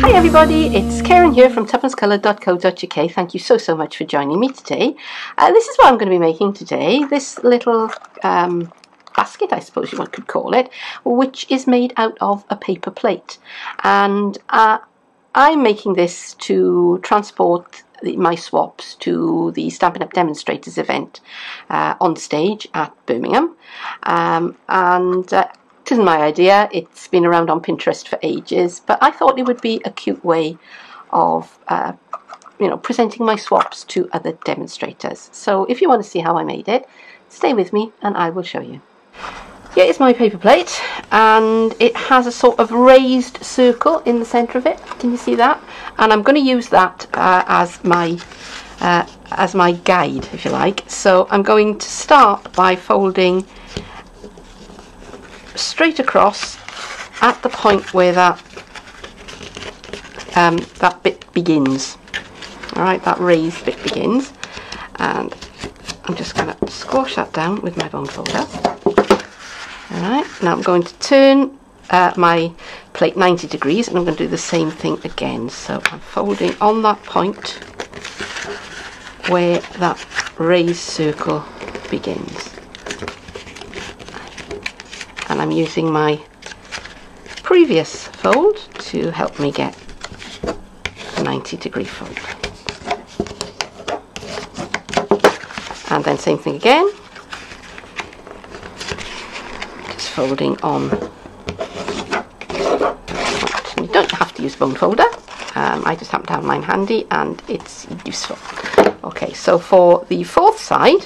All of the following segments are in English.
Hi everybody, it's Keren here from tuppencecoloured.co.uk. Thank you so much for joining me today. This is what I'm going to be making today, this little basket, I suppose you could call it, which is made out of a paper plate. And I'm making this to transport my swaps to the Stampin' Up demonstrators event on stage at Birmingham. It isn't my idea, it's been around on Pinterest for ages, but I thought it would be a cute way of presenting my swaps to other demonstrators. So if you want to see how I made it, stay with me and I will show you. Here is my paper plate, and it has a sort of raised circle in the centre of it. Can you see that? And I'm going to use that as my guide, if you like. So I'm going to start by folding straight across at the point where that bit begins. All right, that raised bit begins, and I'm just going to squash that down with my bone folder. All right, now I'm going to turn my plate 90 degrees, and I'm going to do the same thing again. So I'm folding on that point where that raised circle begins. And I'm using my previous fold to help me get a 90-degree fold. And then same thing again. Just folding on. You don't have to use bone folder. I just happen to have mine handy and it's useful. Okay, so for the fourth side,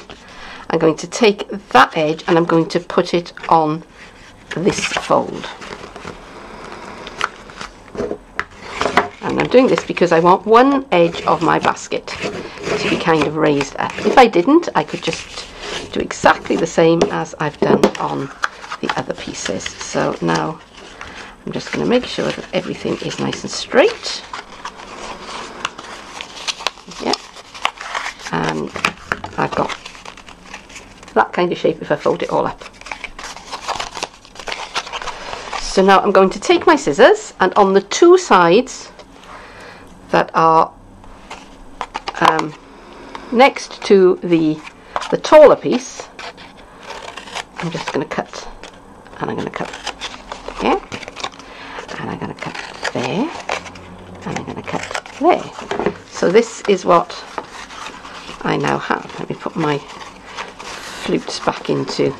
I'm going to take that edge and I'm going to put it on this fold. And I'm doing this because I want one edge of my basket to be kind of raised up. If I didn't, I could just do exactly the same as I've done on the other pieces. So now I'm just going to make sure that everything is nice and straight. Yeah. And I've got that kind of shape if I fold it all up. So now I'm going to take my scissors, and on the two sides that are next to the taller piece, I'm just going to cut, and I'm going to cut there, and I'm going to cut there, and I'm going to cut there. So this is what I now have. Let me put my flutes back into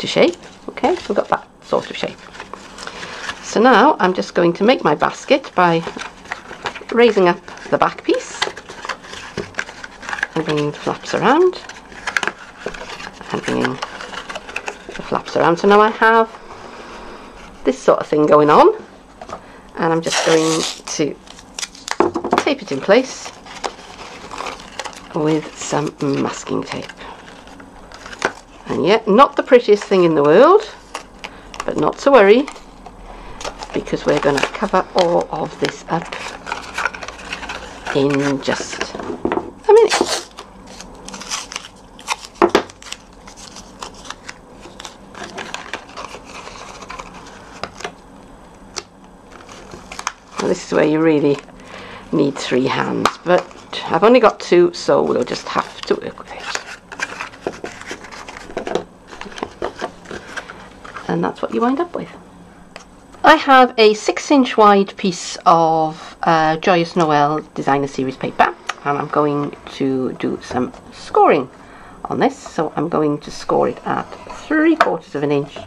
shape. Okay, so we've got that sort of shape. So now I'm just going to make my basket by raising up the back piece and bringing the flaps around and bringing the flaps around. So now I have this sort of thing going on, and I'm just going to tape it in place with some masking tape. And yet, not the prettiest thing in the world, but not to worry, because we're going to cover all of this up in just a minute. Now this is where you really need three hands, but I've only got two, so we'll just have to work with it. Okay. And that's what you wind up with. I have a 6-inch wide piece of Joyous Noel Designer Series paper, and I'm going to do some scoring on this. So I'm going to score it at 3/4 of an inch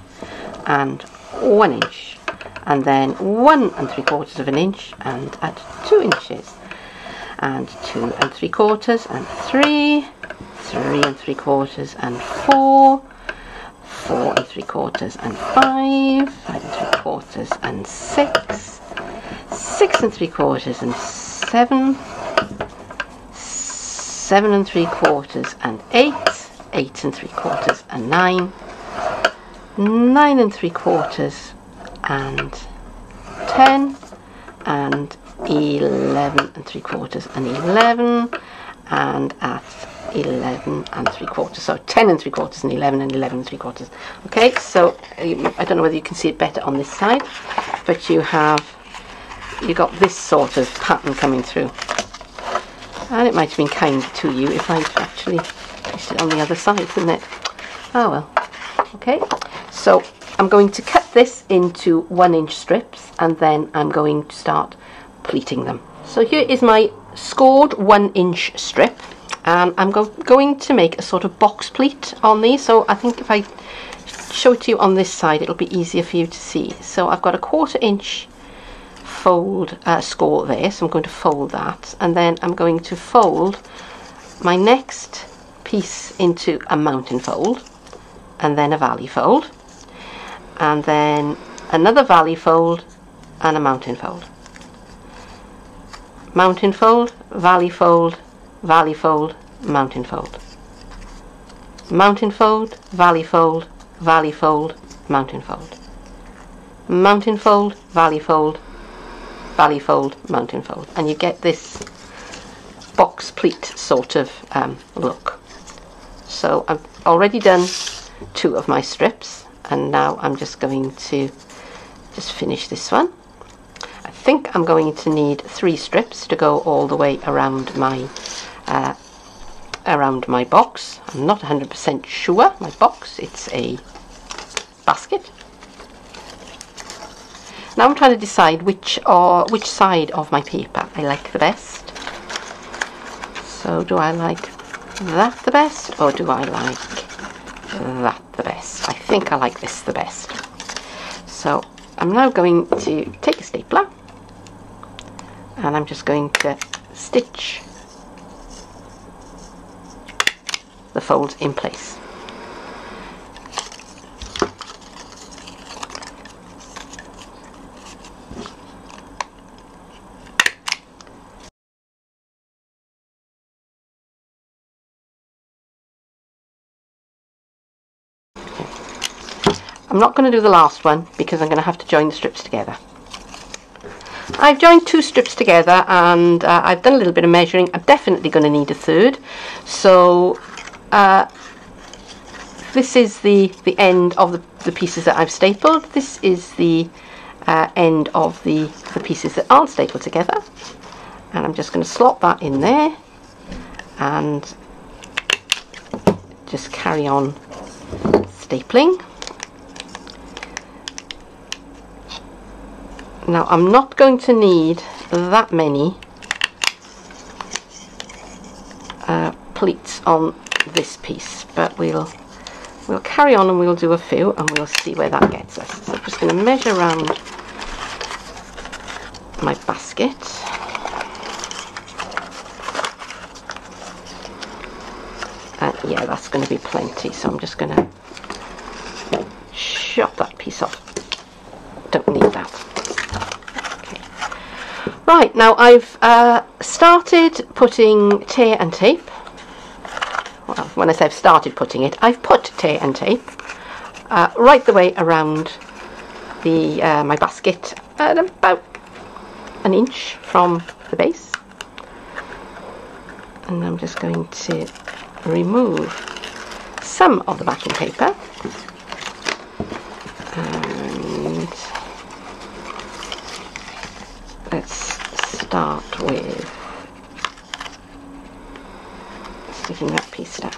and 1 inch, and then 1 3/4 of an inch and at 2 inches, and 2 3/4 and 3, 3 3/4 and 4, 4 3/4 and 5, 5 3/4 and 6, 6 3/4 and 7, 7 3/4 and 8, 8 3/4 and 9, 9 3/4 and 10, and 11 3/4 and 11, and at 11 3/4, so 10 3/4 and 11 3/4. Okay, so I don't know whether you can see it better on this side, but you have you got this sort of pattern coming through. And it might have been kind to you if I'd actually placed it on the other side, wouldn't it? Oh well. Okay, so I'm going to cut this into 1-inch strips, and then I'm going to start pleating them. So here is my scored 1-inch strip, and I'm going to make a sort of box pleat on these. So I think if I show it to you on this side, it'll be easier for you to see. So I've got a 1/4 inch fold score there, so I'm going to fold that, and then I'm going to fold my next piece into a mountain fold, and then a valley fold, and then another valley fold and a mountain fold. Mountain fold, valley fold, valley fold, mountain fold. Mountain fold, valley fold, valley fold, mountain fold. Mountain fold, valley fold, valley fold, mountain fold. And you get this box pleat sort of look. So I've already done 2 of my strips, and now I'm just going to just finish this one. I think I'm going to need 3 strips to go all the way around my box. I'm not 100% sure my box. It's a basket. Now I'm trying to decide which side of my paper I like the best. So do I like that the best, or do I like that the best? I think I like this the best. So I'm now going to take a stapler, and I'm just going to stitch the folds in place. I'm not going to do the last one because I'm going to have to join the strips together. I've joined 2 strips together, and I've done a little bit of measuring. I'm definitely going to need a 3rd. So this is the end of the pieces that I've stapled. This is the end of the pieces that aren't stapled together. And I'm just going to slot that in there and just carry on stapling. Now I'm not going to need that many pleats on this piece, but we'll carry on and we'll do a few, and we'll see where that gets us. So I'm just going to measure around my basket. And yeah, that's going to be plenty, so I'm just going to chop that piece off. Don't need that. Right, now I've started putting tear and tape. Well, when I say I've started putting it, I've put tear and tape right the way around the my basket at about 1 inch from the base. And I'm just going to remove some of the backing paper. And let's start with sticking that piece down.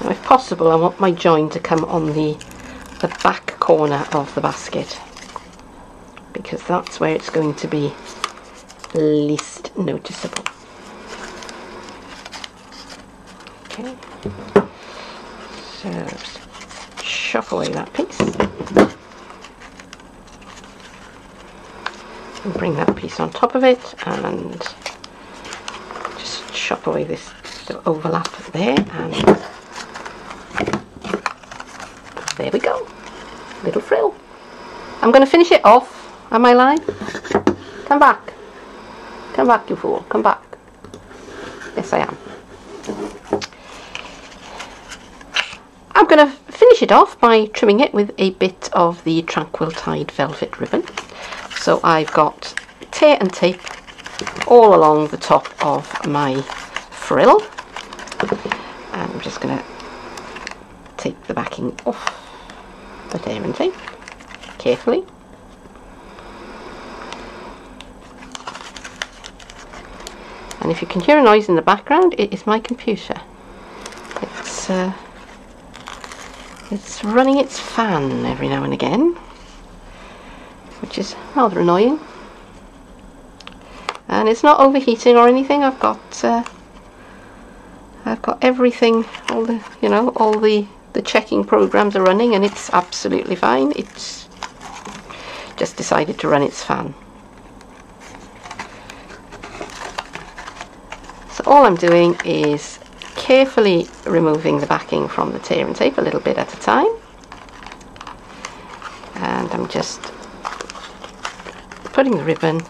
Now, if possible, I want my join to come on the back corner of the basket, because that's where it's going to be least noticeable. Okay, so just chop away that piece and bring that piece on top of it, and just chop away this overlap there, and there we go, little frill. I'm going to finish it off. Am I live? Come back. Come back, you fool. Come back. Yes, I am. I'm going to finish it off by trimming it with a bit of the Tranquil Tide velvet ribbon. So I've got tear and tape all along the top of my frill, and I'm just going to take the backing off the tear and tape carefully. And if you can hear a noise in the background, it is my computer. It's running its fan every now and again, which is rather annoying. And it's not overheating or anything. I've got everything, all the checking programs are running, and it's absolutely fine. It's just decided to run its fan. So all I'm doing is carefully removing the backing from the tear and tape a little bit at a time, and I'm just putting the ribbon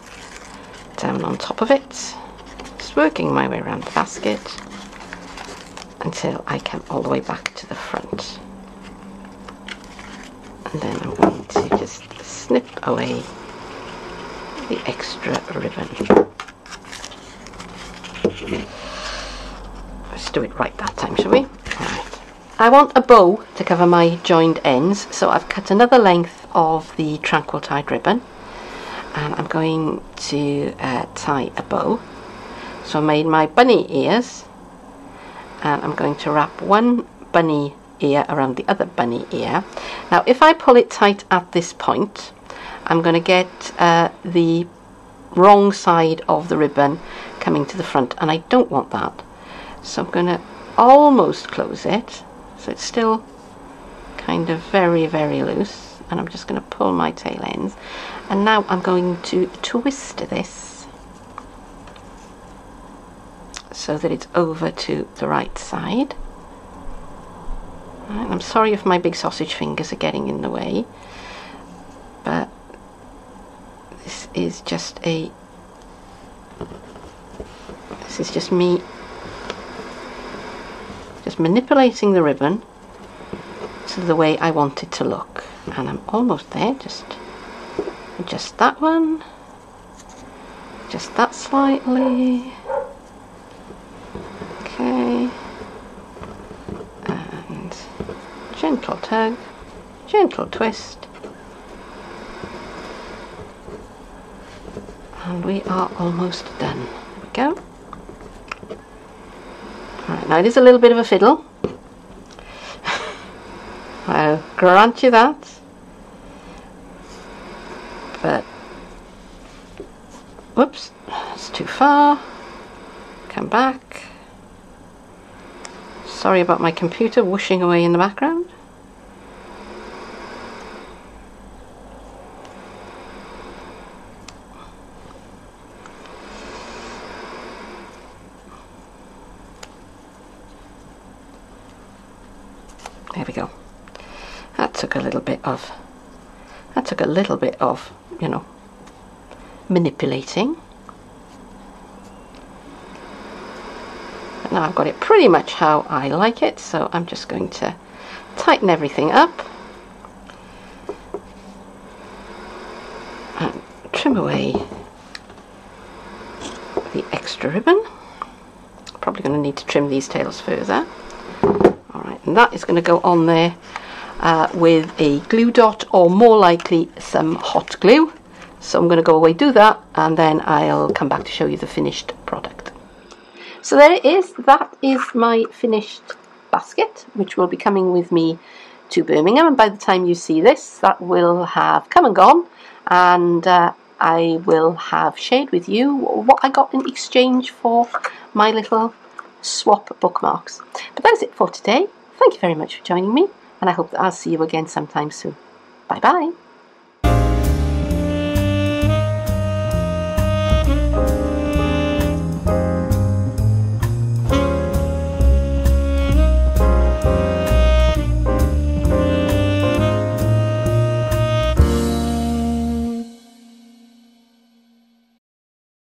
down on top of it, just working my way around the basket until I come all the way back to the front, and then I'm going to just snip away the extra ribbon. Let's do it right that time, shall we? Right. I want a bow to cover my joined ends, so I've cut another length of the Tranquil Tide ribbon, and I'm going to tie a bow. So I made my bunny ears, and I'm going to wrap one bunny ear around the other bunny ear. Now if I pull it tight at this point, I'm going to get the wrong side of the ribbon coming to the front, and I don't want that. So I'm going to almost close it, so it's still kind of very, very loose, and I'm just going to pull my tail ends, and now I'm going to twist this so that it's over to the right side. Right, I'm sorry if my big sausage fingers are getting in the way, but this is just me just manipulating the ribbon to the way I want it to look, and I'm almost there. Just adjust that one, just that slightly, okay, and gentle tug, gentle twist, and we are almost done. There we go. Right, now it is a little bit of a fiddle, I'll grant you that, but whoops, it's too far. Come back. Sorry about my computer whooshing away in the background. There we go. That took a little bit of, manipulating. But now I've got it pretty much how I like it, so I'm just going to tighten everything up and trim away the extra ribbon. Probably going to need to trim these tails further. Alright, and that is going to go on there with a glue dot, or more likely some hot glue. So I'm going to go away, do that, and then I'll come back to show you the finished product. So there it is. That is my finished basket, which will be coming with me to Birmingham, and by the time you see this, that will have come and gone, and I will have shared with you what I got in exchange for my little swap bookmarks. But that is it for today. Thank you very much for joining me, and I hope that I'll see you again sometime soon. Bye bye.